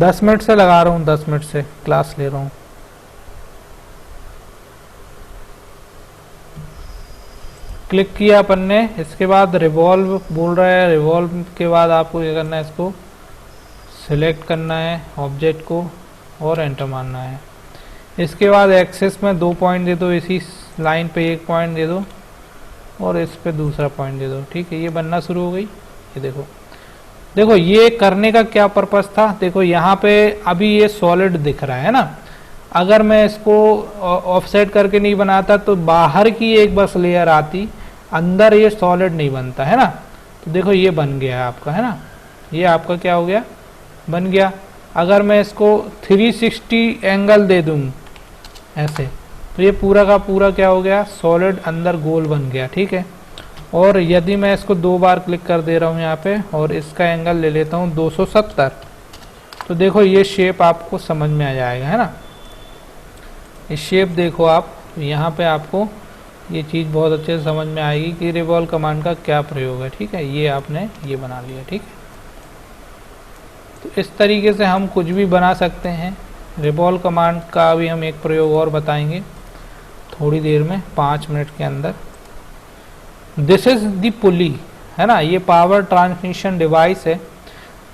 Speaker 1: 10 मिनट से लगा रहा हूँ, 10 मिनट से क्लास ले रहा हूँ। क्लिक किया अपन ने, इसके बाद रिवॉल्व बोल रहा है। रिवॉल्व के बाद आपको क्या करना है, इसको सिलेक्ट करना है ऑब्जेक्ट को और एंटर मारना है। इसके बाद एक्सेस में 2 पॉइंट दे दो, इसी लाइन पे 1 पॉइंट दे दो और इस पे दूसरा पॉइंट दे दो, ठीक है। ये बनना शुरू हो गई। ये देखो ये करने का क्या पर्पस था। देखो यहाँ पे अभी ये सॉलिड दिख रहा है ना, अगर मैं इसको ऑफसेट करके नहीं बनाता तो बाहर की एक बस लेयर आती, अंदर ये सॉलिड नहीं बनता, है ना। तो देखो ये बन गया है आपका, है ना, ये आपका क्या हो गया, बन गया। अगर मैं इसको 360 एंगल दे दूं ऐसे, तो ये पूरा का पूरा क्या हो गया, सॉलिड अंदर गोल बन गया, ठीक है। और यदि मैं इसको 2 बार क्लिक कर दे रहा हूँ यहाँ पे और इसका एंगल ले लेता हूँ 270, तो देखो ये शेप आपको समझ में आ जाएगा, है ना। इस शेप देखो आप, यहाँ पे आपको ये चीज़ बहुत अच्छे से समझ में आएगी कि रिवॉल्व कमांड का क्या प्रयोग है, ठीक है। ये आपने ये बना लिया, ठीक है। तो इस तरीके से हम कुछ भी बना सकते हैं। रिवॉल्व कमांड का भी हम एक प्रयोग और बताएंगे थोड़ी देर में, 5 मिनट के अंदर। दिस इज द पुली, है ना, ये पावर ट्रांसमिशन डिवाइस है।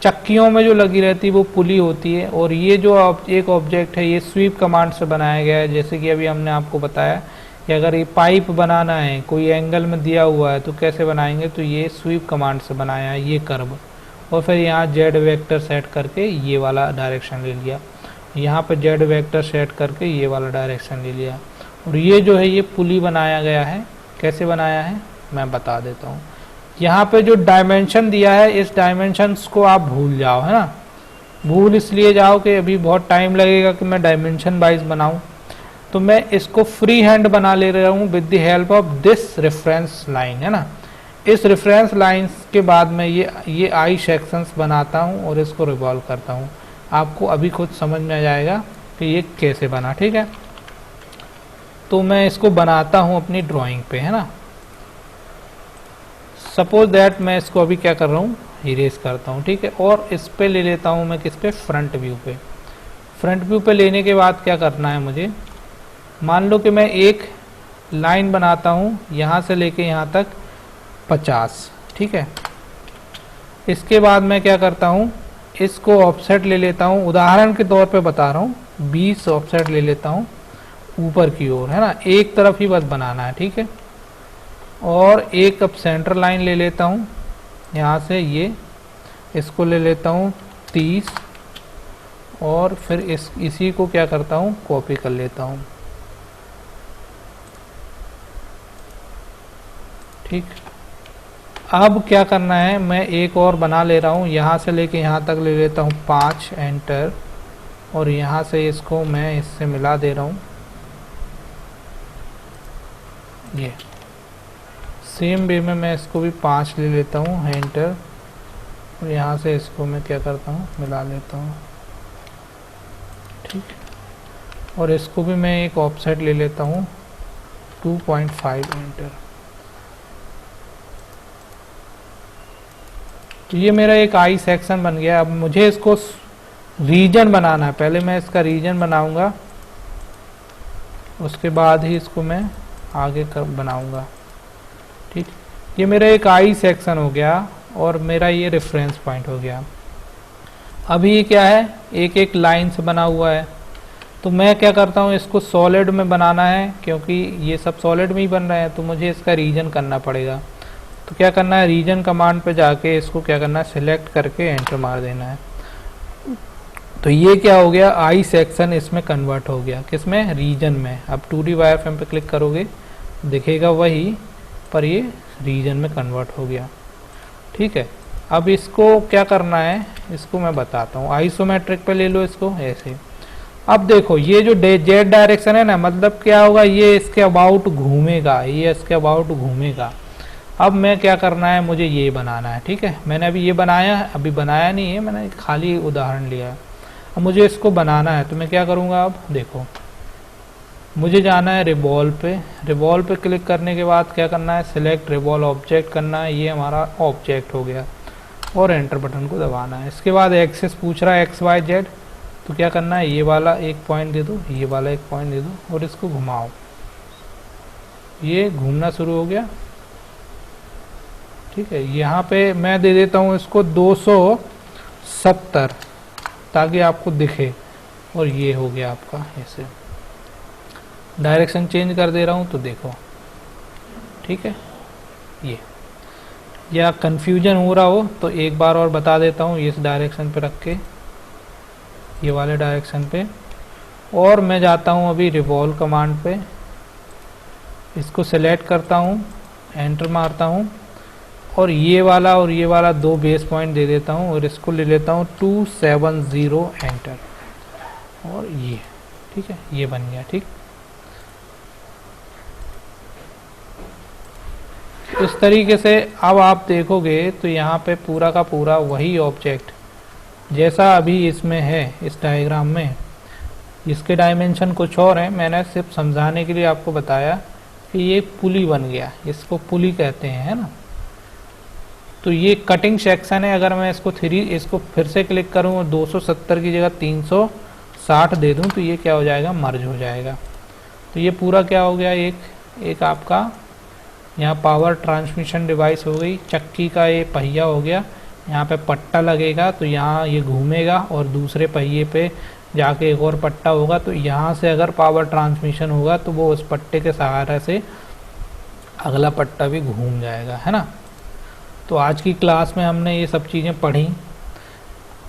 Speaker 1: चक्कियों में जो लगी रहती है वो पुली होती है। और ये जो एक ऑब्जेक्ट है ये स्वीप कमांड से बनाया गया है। जैसे कि अभी हमने आपको बताया कि अगर ये पाइप बनाना है, कोई एंगल में दिया हुआ है तो कैसे बनाएंगे, तो ये स्वीप कमांड से बनाया है ये कर्व। और फिर यहाँ जेड वेक्टर सेट करके ये वाला डायरेक्शन ले लिया, यहाँ पे जेड वेक्टर सेट करके ये वाला डायरेक्शन ले लिया। और ये जो है ये पुली बनाया गया है। कैसे बनाया है मैं बता देता हूँ। यहाँ पे जो डायमेंशन दिया है, इस डायमेंशंस को आप भूल जाओ, है ना। भूल इसलिए जाओ कि अभी बहुत टाइम लगेगा कि मैं डायमेंशन वाइज बनाऊँ। तो मैं इसको फ्री हैंड बना ले रहा हूँ with the help of this reference line, है ना। इस रेफरेंस लाइंस के बाद मैं ये आई सेक्शंस बनाता हूँ और इसको रिवॉल्व करता हूँ। आपको अभी खुद समझ में आ जाएगा कि ये कैसे बना, ठीक है। तो मैं इसको बनाता हूँ अपनी ड्राइंग पे, है ना। सपोज दैट मैं इसको अभी क्या कर रहा हूँ, इरेज करता हूँ, ठीक है। और इस पे ले लेता हूँ मैं, किस पे, फ्रंट व्यू पे। फ्रंट व्यू पे लेने के बाद क्या करना है मुझे, मान लो कि मैं एक लाइन बनाता हूँ यहाँ से लेके यहाँ तक 50, ठीक है। इसके बाद मैं क्या करता हूँ, इसको ऑफसेट ले लेता हूँ, उदाहरण के तौर पे बता रहा हूँ, 20 ऑफसेट ले लेता हूँ ऊपर की ओर, है ना। एक तरफ ही बस बनाना है, ठीक है। और एक अब सेंटर लाइन ले लेता हूँ यहाँ से, ये इसको ले लेता हूँ 30 और फिर इसी को क्या करता हूँ, कॉपी कर लेता हूँ, ठीक। अब क्या करना है, मैं एक और बना ले रहा हूँ, यहाँ से लेके यहाँ तक ले लेता हूँ 5, एंटर। और यहाँ से इसको मैं इससे मिला दे रहा हूँ, ये सेम वे में मैं इसको भी 5 ले लेता हूँ, एंटर। और यहाँ से इसको मैं क्या करता हूँ, मिला लेता हूँ, ठीक। और इसको भी मैं एक ऑफसेट ले लेता हूँ 2.5, एंटर। तो ये मेरा एक आई सेक्शन बन गया। अब मुझे इसको रीजन बनाना है, पहले मैं इसका रीजन बनाऊंगा, उसके बाद ही इसको मैं आगे बनाऊंगा, ठीक। ये मेरा एक आई सेक्शन हो गया और मेरा ये रेफरेंस पॉइंट हो गया। अभी ये क्या है, एक एक लाइन से बना हुआ है। तो मैं क्या करता हूँ, इसको सॉलिड में बनाना है, क्योंकि ये सब सॉलिड में ही बन रहे हैं, तो मुझे इसका रीजन करना पड़ेगा। तो क्या करना है, रीजन कमांड पे जाके इसको क्या करना है, सिलेक्ट करके एंटर मार देना है। तो ये क्या हो गया, आई सेक्शन इसमें कन्वर्ट हो गया, किसमें, रीजन में। अब 2D वायरफ्रेम पे क्लिक करोगे दिखेगा वही, पर ये रीजन में कन्वर्ट हो गया, ठीक है। अब इसको क्या करना है, इसको मैं बताता हूँ। आइसोमेट्रिक पे ले लो इसको ऐसे। अब देखो ये जो जेड डायरेक्शन है ना, मतलब क्या होगा, ये इसके अबाउट घूमेगा, ये इसके अबाउट घूमेगा। अब मैं क्या करना है, मुझे ये बनाना है, ठीक है। मैंने अभी ये बनाया है, अभी बनाया नहीं है, मैंने खाली उदाहरण लिया है। अब मुझे इसको बनाना है, तो मैं क्या करूँगा, अब देखो मुझे जाना है रिवॉल्व पे। रिवॉल्व पे क्लिक करने के बाद क्या करना है, सिलेक्ट रिवॉल्व ऑब्जेक्ट करना है, ये हमारा ऑब्जेक्ट हो गया। और एंटर बटन को दबाना है। इसके बाद एक्सेस पूछ रहा है एक्स वाई जेड, तो क्या करना है, ये वाला एक पॉइंट दे दो, ये वाला एक पॉइंट दे दो और इसको घुमाओ, ये घूमना शुरू हो गया, ठीक है। यहाँ पे मैं दे देता हूँ इसको 270 ताकि आपको दिखे। और ये हो गया आपका, ऐसे डायरेक्शन चेंज कर दे रहा हूँ तो देखो, ठीक है। ये या कंफ्यूजन हो रहा हो तो एक बार और बता देता हूँ, इस डायरेक्शन पे रख के, ये वाले डायरेक्शन पे। और मैं जाता हूँ अभी रिवॉल्व कमांड पे, इसको सेलेक्ट करता हूँ, एंटर मारता हूँ और ये वाला दो बेस पॉइंट दे देता हूँ और इसको ले लेता हूँ 270, एंटर। और ये, ठीक है, ये बन गया, ठीक। इस तरीके से अब आप देखोगे तो यहाँ पे पूरा का पूरा वही ऑब्जेक्ट जैसा अभी इसमें है, इस डायग्राम में। इसके डायमेंशन कुछ और हैं, मैंने सिर्फ समझाने के लिए आपको बताया कि ये पुली बन गया, इसको पुली कहते हैं, है ना। तो ये कटिंग सेक्शन है। अगर मैं इसको फिर से क्लिक करूँ और 270 की जगह 360 दे दूँ तो ये क्या हो जाएगा, मर्ज हो जाएगा। तो ये पूरा क्या हो गया, एक आपका यहाँ पावर ट्रांसमिशन डिवाइस हो गई, चक्की का ये पहिया हो गया। यहाँ पे पट्टा लगेगा तो यहाँ ये घूमेगा और दूसरे पहिए पे जाके एक और पट्टा होगा, तो यहाँ से अगर पावर ट्रांसमिशन होगा तो वो उस पट्टे के सहारे से अगला पट्टा भी घूम जाएगा, है ना। तो आज की क्लास में हमने ये सब चीज़ें पढ़ी।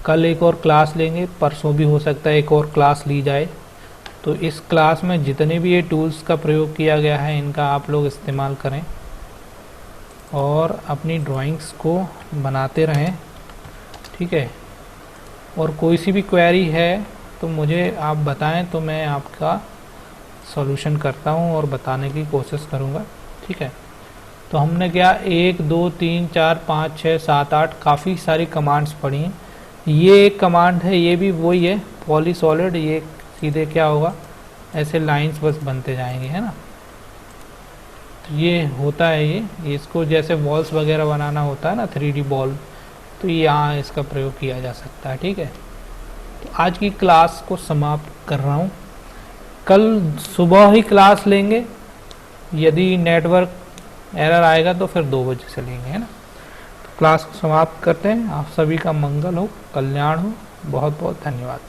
Speaker 1: कल एक और क्लास लेंगे, परसों भी हो सकता है एक और क्लास ली जाए। तो इस क्लास में जितने भी ये टूल्स का प्रयोग किया गया है इनका आप लोग इस्तेमाल करें और अपनी ड्राइंग्स को बनाते रहें, ठीक है। और कोई सी भी क्वेरी है तो मुझे आप बताएं, तो मैं आपका सॉल्यूशन करता हूं और बताने की कोशिश करूंगा, ठीक है। तो हमने क्या 1 2 3 4 5 6 7 8 काफ़ी सारी कमांड्स पढ़ी हैं। ये एक कमांड है, ये भी वही है पॉलीसॉलिड। ये सीधे क्या होगा, ऐसे लाइंस बस बनते जाएंगे, है ना। तो ये होता है, ये इसको जैसे वॉल्स वगैरह बनाना होता है ना 3D बॉल, तो ये यहाँ इसका प्रयोग किया जा सकता है। ठीक है, तो आज की क्लास को समाप्त कर रहा हूँ। कल सुबह ही क्लास लेंगे, यदि नेटवर्क एरर आएगा तो फिर 2 बजे से लेंगे, है ना। तो क्लास को समाप्त करते हैं। आप सभी का मंगल हो, कल्याण हो। बहुत बहुत धन्यवाद।